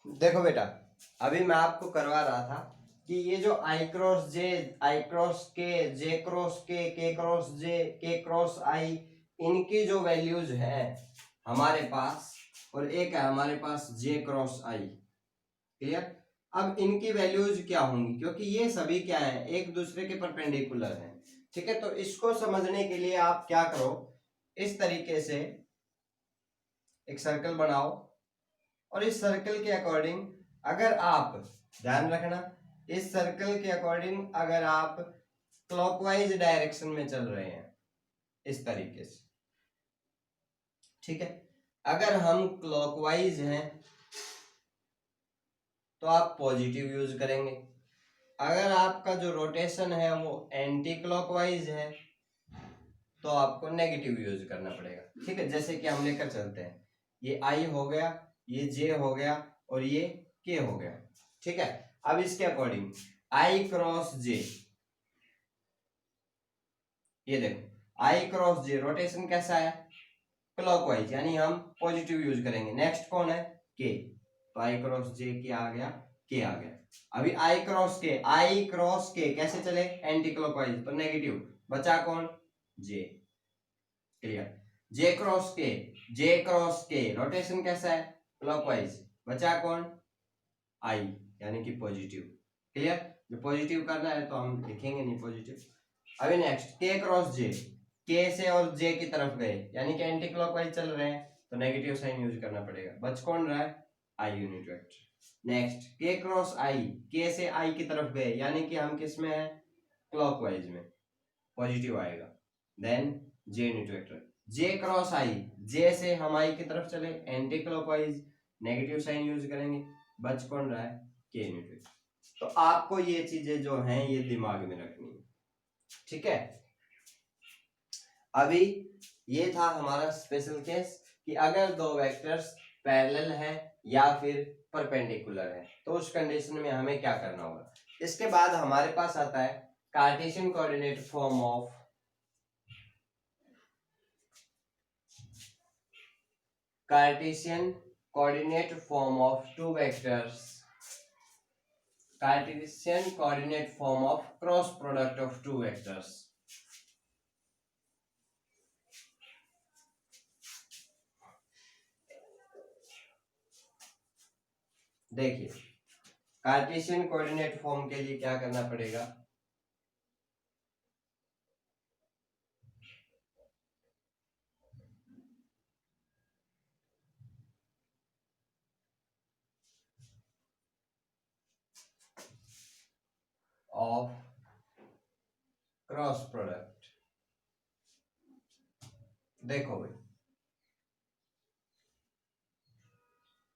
देखो बेटा, अभी मैं आपको करवा रहा था कि ये जो आई क्रॉस जे, आई क्रॉस के, जे क्रॉस के क्रॉस जे, के क्रॉस आई, इनकी जो वैल्यूज है हमारे पास, और एक है हमारे पास जे क्रॉस आई। क्लियर? अब इनकी वैल्यूज क्या होंगी, क्योंकि ये सभी क्या है, एक दूसरे के परपेंडिकुलर हैं। ठीक है, तो इसको समझने के लिए आप क्या करो, इस तरीके से एक सर्कल बनाओ, और इस सर्कल के अकॉर्डिंग अगर आप, ध्यान रखना, इस सर्कल के अकॉर्डिंग अगर आप क्लॉकवाइज डायरेक्शन में चल रहे हैं इस तरीके से, ठीक है, अगर हम क्लॉकवाइज हैं तो आप पॉजिटिव यूज करेंगे, अगर आपका जो रोटेशन है वो एंटी क्लॉकवाइज है तो आपको नेगेटिव यूज करना पड़ेगा। ठीक है, जैसे कि हम लेकर चलते हैं, ये आई हो गया, ये जे हो गया, और ये के हो गया। ठीक है, अब इसके अकॉर्डिंग आई क्रॉस जे, ये देखो आई क्रॉस जे रोटेशन कैसा है, क्लॉकवाइज, यानी हम पॉजिटिव यूज करेंगे। नेक्स्ट कौन है, के, तो आई क्रॉस जे के आ गया, के आ गया। अभी आई क्रॉस के, आई क्रॉस के कैसे चले, एंटी क्लॉकवाइज, तो नेगेटिव, बचा कौन, जे। क्लियर? जे क्रॉस के, जे क्रॉस के रोटेशन कैसा है, क्लॉकवाइज, बचा कौन, आई, यानी कि पॉजिटिव। क्लियर? जो पॉजिटिव करना है तो हम लिखेंगे नहीं पॉजिटिव। अभी नेक्स्ट के क्रॉस जे, के से और जे की तरफ गए, यानी कि एंटी क्लॉकवाइज चल रहे हैं तो नेगेटिव साइन यूज करना पड़ेगा। बच कौन रहा है, आई यूनिट वेक्टर। नेक्स्ट के क्रॉस आई, के से आई की तरफ गए, यानी कि हम किस में है, क्लॉकवाइज में, पॉजिटिव आएगा। Then j unit vector, j cross i, j से हम आई की तरफ चले, anti clockwise, negative sign use करेंगे। बच कौन रहा है, के यूनिट वेक्टर। तो आपको ये चीजें जो हैं ये दिमाग में रखनी है। ठीक है, अभी ये था हमारा स्पेशल केस कि अगर दो वेक्टर्स पैरेलल हैं या फिर परपेंडिकुलर है तो उस कंडीशन में हमें क्या करना होगा। इसके बाद हमारे पास आता है Cartesian coordinate form of, Cartesian coordinate form of two vectors, Cartesian coordinate form of cross product of two vectors. देखिए, कार्टेशियन कोऑर्डिनेट फॉर्म के लिए क्या करना पड़ेगा, ऑफ क्रॉस प्रोडक्ट। देखो भाई,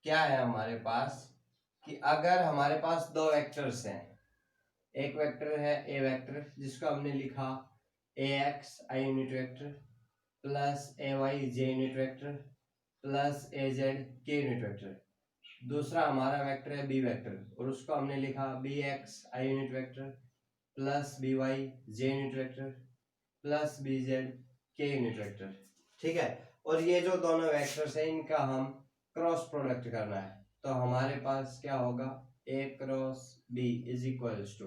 क्या है हमारे पास कि अगर हमारे पास दो वेक्टर्स हैं, एक वेक्टर है ए वेक्टर जिसको हमने लिखा a x i unit vector plus a y j unit vector plus a z के यूनिट वेक्टर। दूसरा हमारा वेक्टर है बी वेक्टर और उसको हमने लिखा b x i unit vector plus b y j unit vector plus b z के unit vector. ठीक है, और ये जो दोनों वेक्टर्स हैं इनका हम क्रॉस प्रोडक्ट करना है, तो हमारे पास क्या होगा, a cross b is equals to,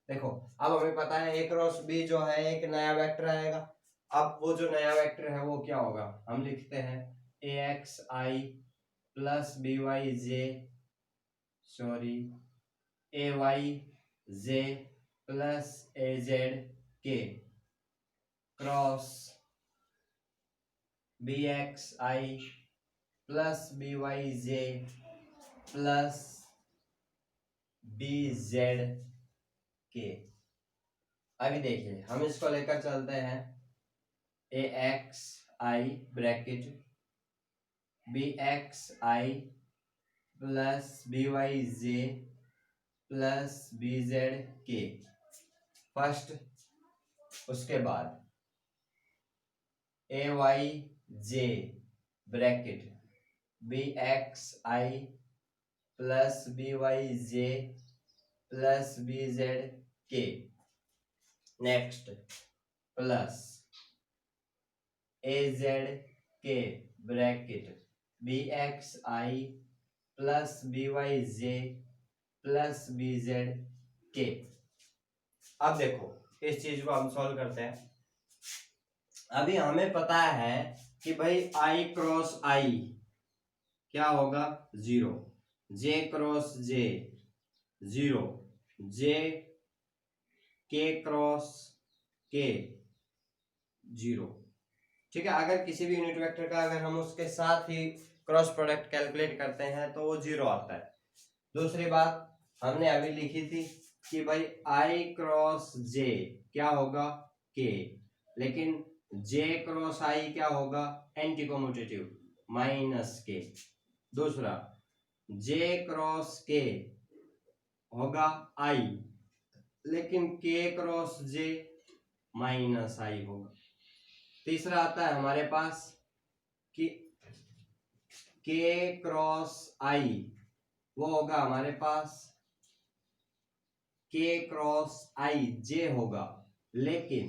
देखो अब हमें पता है ए क्रॉस बी जो है एक नया वेक्टर आएगा। अब वो जो नया वेक्टर है वो क्या होगा, हम लिखते हैं ए x I plus b y J, sorry A y J plus a z के क्रॉस बी एक्स आई प्लस बी वाई जे प्लस बी जेड के। अभी देखिए हम इसको लेकर चलते हैं, ए एक्स आई ब्रैकेट बी एक्स आई प्लस बी वाई जे प्लस बी जेड के फर्स्ट, उसके बाद ए वाई जे ब्रैकेट बी एक्स आई प्लस बी वाई जे प्लस बी जेड के। नेक्स्ट प्लस ए जेड के ब्रैकेट बी एक्स आई प्लस बी वाई जे plus b z के। अब देखो इस चीज को हम सॉल्व करते हैं। अभी हमें पता है कि भाई आई क्रॉस आई क्या होगा 0, जे क्रॉस जे 0, जे के क्रॉस के 0। ठीक है, अगर किसी भी यूनिट वेक्टर का अगर हम उसके साथ ही क्रॉस प्रोडक्ट कैलकुलेट करते हैं तो वो 0 आता है। दूसरी बात हमने अभी लिखी थी कि भाई आई क्रॉस जे क्या होगा के, लेकिन जे क्रॉस आई क्या होगा एंटी कम्यूटेटिव माइनस के। दूसरा जे क्रॉस के होगा आई, लेकिन के क्रॉस जे माइनस आई होगा। तीसरा आता है हमारे पास कि के क्रॉस आई वो होगा हमारे पास के क्रॉस आई जे होगा, लेकिन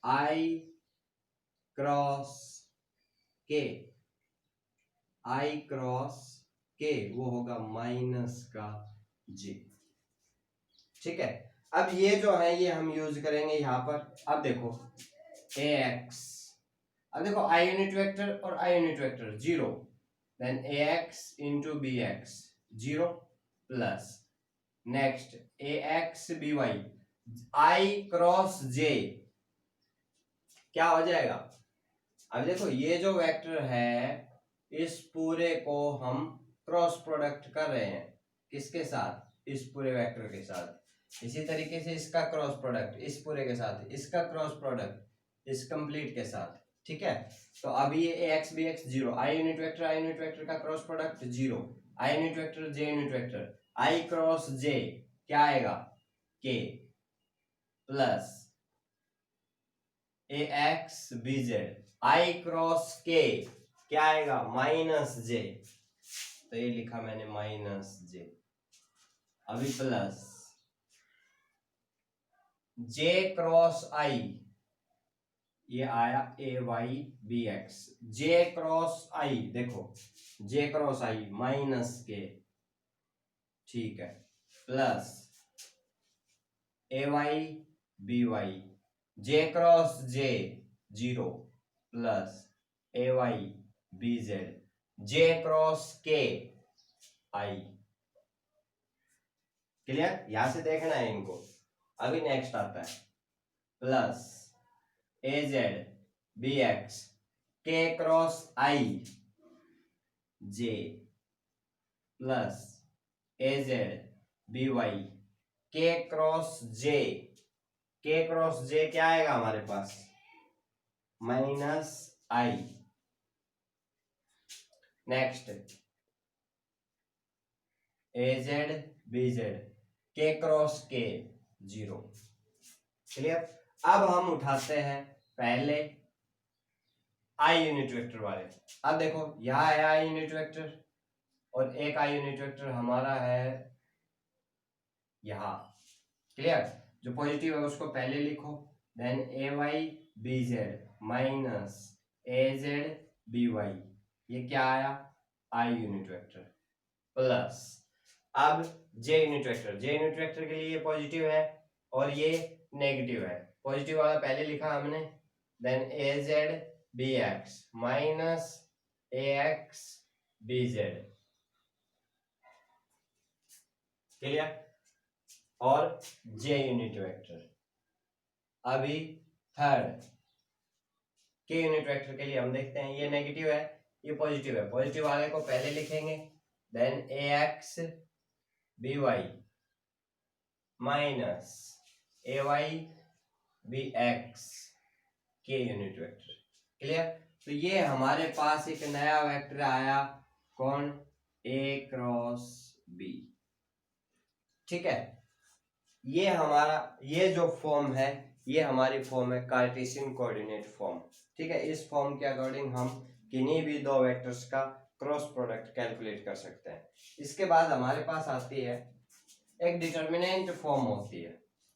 आई क्रॉस के वो होगा माइनस का जे। ठीक है, अब ये जो है ये हम यूज करेंगे यहाँ पर। अब देखो ax, अब देखो आई यूनिट वेक्टर और i unit vector 0, then ax into b x 0 plus next ax by i cross j क्या हो जाएगा। अब देखो ये जो वेक्टर है इस पूरे को हम क्रॉस प्रोडक्ट कर रहे हैं किसके साथ, इस पूरे वेक्टर के साथ। इसी तरीके से इसका क्रॉस प्रोडक्ट इस पूरे के साथ, इसका क्रॉस प्रोडक्ट इस कंप्लीट के साथ। ठीक है, तो अब ये ax bx 0, i unit vector का cross product 0, i unit vector j unit vector i cross j क्या आएगा k plus ax bz i cross k क्या आएगा माइनस जे, तो ये लिखा मैंने माइनस जे। अभी प्लस j क्रॉस आई ये आया ए वाई बी एक्स, जे क्रॉस आई देखो जे क्रॉस आई माइनस के, ठीक है, plus a Y B y J cross J 0 plus a Y b Z J cross के आई। क्लियर, यहां से देखना है इनको। अभी नेक्स्ट आता है plus a z b x के cross i J plus a z B Y के क्रॉस जे, के क्रॉस जे क्या आएगा हमारे पास माइनस आई। नेक्स्ट ए जेड बी जेड के क्रॉस के 0। क्लियर, अब हम उठाते हैं पहले आई यूनिट वेक्टर वाले। अब देखो यहां है आई यूनिट वेक्टर और एक आई यूनिट वेक्टर हमारा है यहां। क्लियर, जो पॉजिटिव है उसको पहले लिखो, देन ए वाई बी जेड माइनस ए जेड बी वाई, ये क्या आया आई यूनिट वेक्टर प्लस अब जे यूनिट वेक्टर के लिए ये पॉजिटिव है और ये नेगेटिव है। पॉजिटिव वाला पहले लिखा हमने, then A z b x minus a x b Z. Clear, और जे यूनिट वेक्टर। अभी थर्ड के यूनिट वेक्टर के लिए हम देखते हैं, ये नेगेटिव है ये पॉजिटिव है। पॉजिटिव वाले को पहले लिखेंगे, देन ए एक्स बी वाई माइनस ए वाई बी एक्स के यूनिट वेक्टर। क्लियर, तो ये हमारे पास एक नया वेक्टर आया कौन ए क्रॉस बी। ठीक है, ये हमारा ये जो फॉर्म है ये हमारी फॉर्म है कार्टेशियन कोऑर्डिनेट फॉर्म। ठीक है, इस फॉर्म के अकॉर्डिंग हम किन्हीं भी दो वेक्टर्स का क्रॉस प्रोडक्ट कैलकुलेट कर सकते हैं। इसके बाद हमारे पास आती है एक डिटर्मिनेंट फॉर्म होती है।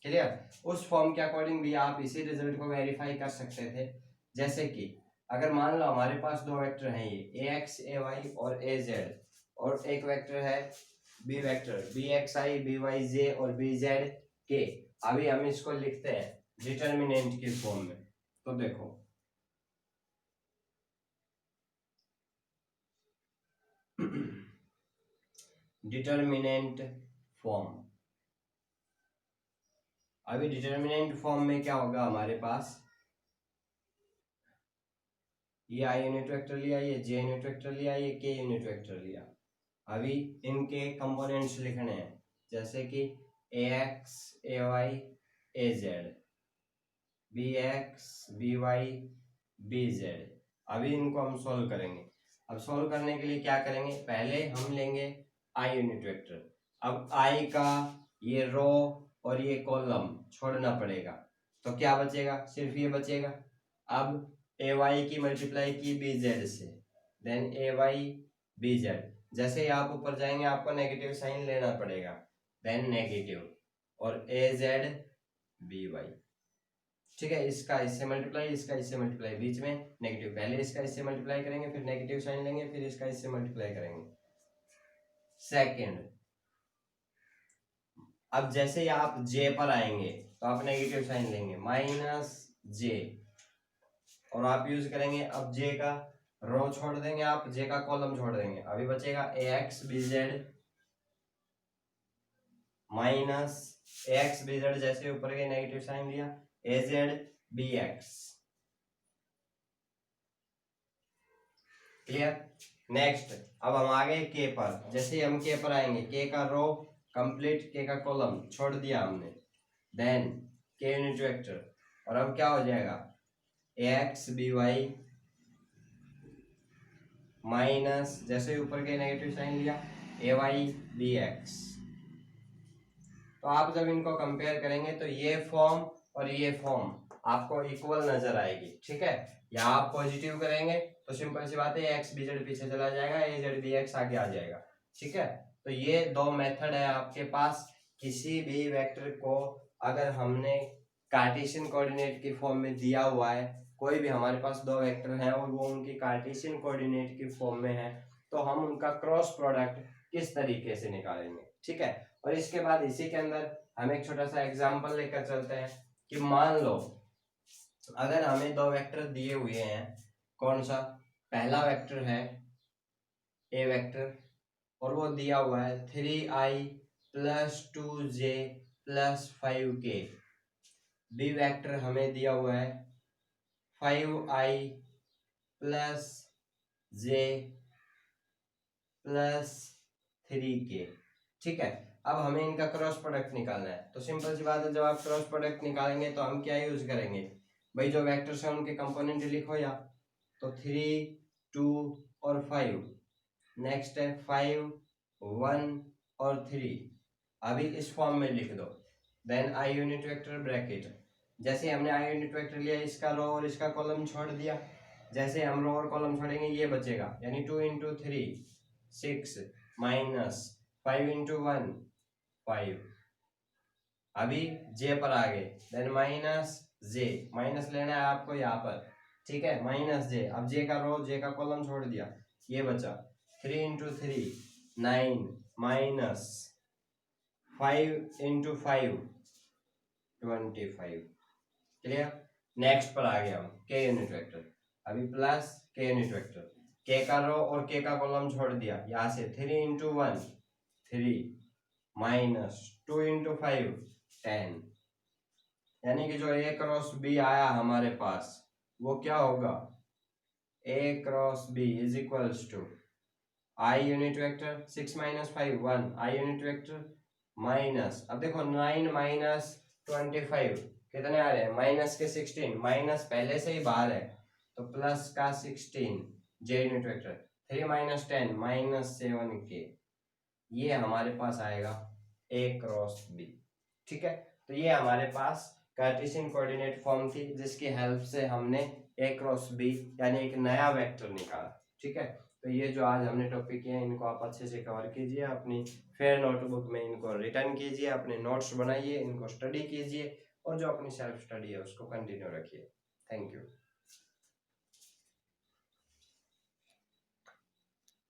क्लियर, उस फॉर्म के अकॉर्डिंग भी आप इसी रिजल्ट को वेरीफाई कर सकते थे। जैसे कि अगर मान लो हमारे पास दो वेक्टर हैं ये ए एक्स ए वाई और ए जेड, और एक वेक्टर है बी वेक्टर, बी एक्स आई, बी वाई जे और बी जेड के। अभी हम इसको लिखते हैं डिटर्मिनेंट की फॉर्म में। तो देखो डिटर्मिनेंट फॉर्म, अभी डिटर्मिनेंट फॉर्म में क्या होगा हमारे पास, ये आई यूनिट वेक्टर लिया, ये जे यूनिट वेक्टर लिया, ये के यूनिट वेक्टर लिया। अभी इनके कंपोनेंट्स लिखने हैं, जैसे कि a x a y a z, b x b y b z. अभी इनको हम सॉल्व करेंगे। अब सॉल्व करने के लिए क्या करेंगे, पहले हम लेंगे आई यूनिट वेक्टर। अब आई का ये रो और ये कॉलम छोड़ना पड़ेगा, तो क्या बचेगा, सिर्फ ये बचेगा। अब ए वाई की मल्टीप्लाई की बी जेड से, देन ए वाई बी जेड। जैसे ही आप ऊपर जाएंगे आपको नेगेटिव साइन लेना पड़ेगा, देन नेगेटिव, और ए जेड बी वाई। ठीक है, इसका इससे मल्टीप्लाई, इसका इससे मल्टीप्लाई, बीच में नेगेटिव, पहले इसका इससे मल्टीप्लाई करेंगे, फिर नेगेटिव साइन लेंगे, फिर इसका इससे मल्टीप्लाई करेंगे। सेकंड, अब जैसे ही आप जे पर आएंगे तो आप नेगेटिव साइन लेंगे, माइनस जे, और आप यूज करेंगे अब जे का रो छोड़ देंगे, आप जे का कॉलम छोड़ देंगे। अभी बचेगा a x b z minus a x b z, जैसे ऊपर के नेगेटिव साइन लिया, a z b x. Clear. Next, अब हम आ गए के पर। जैसे हम के पर आएंगे, के का रो कंप्लीट, के का कॉलम छोड़ दिया हमने, देन के यूनिट वेक्टर, और अब क्या हो जाएगा, ए एक्स बी वाई माइनस, जैसे ऊपर के नेगेटिव साइन लिया, ए वाई बी एक्स। तो आप जब इनको कंपेयर करेंगे तो ये फॉर्म और ये फॉर्म आपको इक्वल नजर आएगी। ठीक है, या आप पॉजिटिव करेंगे तो सिंपल सी बात है, एक्स बी जेड पीछे चला जाएगा, ए जेड बी एक्स आगे आ जाएगा। ठीक है, तो ये दो मेथड है आपके पास। किसी भी वेक्टर को अगर हमने कार्टेशियन कोऑर्डिनेट की फॉर्म में दिया हुआ है, कोई भी हमारे पास दो वेक्टर हैं और वो उनकी कार्टेशियन कोऑर्डिनेट की फॉर्म में है, तो हम उनका क्रॉस प्रोडक्ट किस तरीके से निकालेंगे। ठीक है, और इसके बाद इसी के अंदर हम एक छोटा सा एग्जांपल लेकर चलते हैं कि मान लो अगर हमें दो वेक्टर दिए हुए हैं, कौन सा, पहला वेक्टर है ए वेक्टर, और वो दिया हुआ है 3i plus 2j plus 5k। B vector हमें दिया हुआ है 5i plus j plus 3k। ठीक है, अब हमें इनका क्रॉस प्रोडक्ट निकालना है। तो सिंपल सी बात है, जब आप क्रॉस प्रोडक्ट निकालेंगे तो हम क्या यूज करेंगे, भाई जो वेक्टर्स हैं उनके कंपोनेंट लिखो, या तो 3 2 और 5, नेक्स्ट है 5 1 और 3। अभी इस फॉर्म में लिख दो, then i unit vector bracket. जैसे हमने आई यूनिट वेक्टर लिया, इसका रो और इसका कॉलम छोड़ दिया, जैसे हम रो और कॉलम छोड़ेंगे ये बचेगा, यानी 2 इंटू 3 6 माइनस 5 इंटू 1 5। अभी जे पर आ गए, देन माइनस जे, माइनस लेना है आपको यहाँ पर। ठीक है, माइनस जे, अब जे का रो जे का कॉलम छोड़ दिया, ये बचा 3 into 3 9 minus 5 into 5 25। Clear. Next पर आ गया हम के यूनिट वेक्टर। अभी प्लस के यूनिट वेक्टर, के का रो और के का कॉलम छोड़ दिया, यहाँ से 3 इंटू 1 3 माइनस 2 इंटू 5 10। यानी कि जो ए क्रॉस बी आया हमारे पास वो क्या होगा, a cross b is equals to i unit vector 6 minus 5 1, i unit vector minus, अब देखो 9 माइनस 25 कितने आ रहे हैं, माइनस के 16, माइनस पहले से ही बाहर है तो प्लस का 16 j unit vector 3 minus 10 minus 7k। ये हमारे पास आएगा ए क्रॉस बी। ठीक है, तो ये हमारे पास कार्टेशियन कोऑर्डिनेट फॉर्म थी जिसकी हेल्प से हमने ए क्रॉस बी यानी एक नया वेक्टर निकाला। ठीक है, तो ये जो आज हमने टॉपिक किए इनको आप अच्छे से कवर कीजिए, अपनी फेयर नोटबुक में इनको रिटर्न कीजिए, अपने नोट्स बनाइए, इनको स्टडी कीजिए, और जो अपनी सेल्फ स्टडी है उसको कंटिन्यू रखिए। Thank you.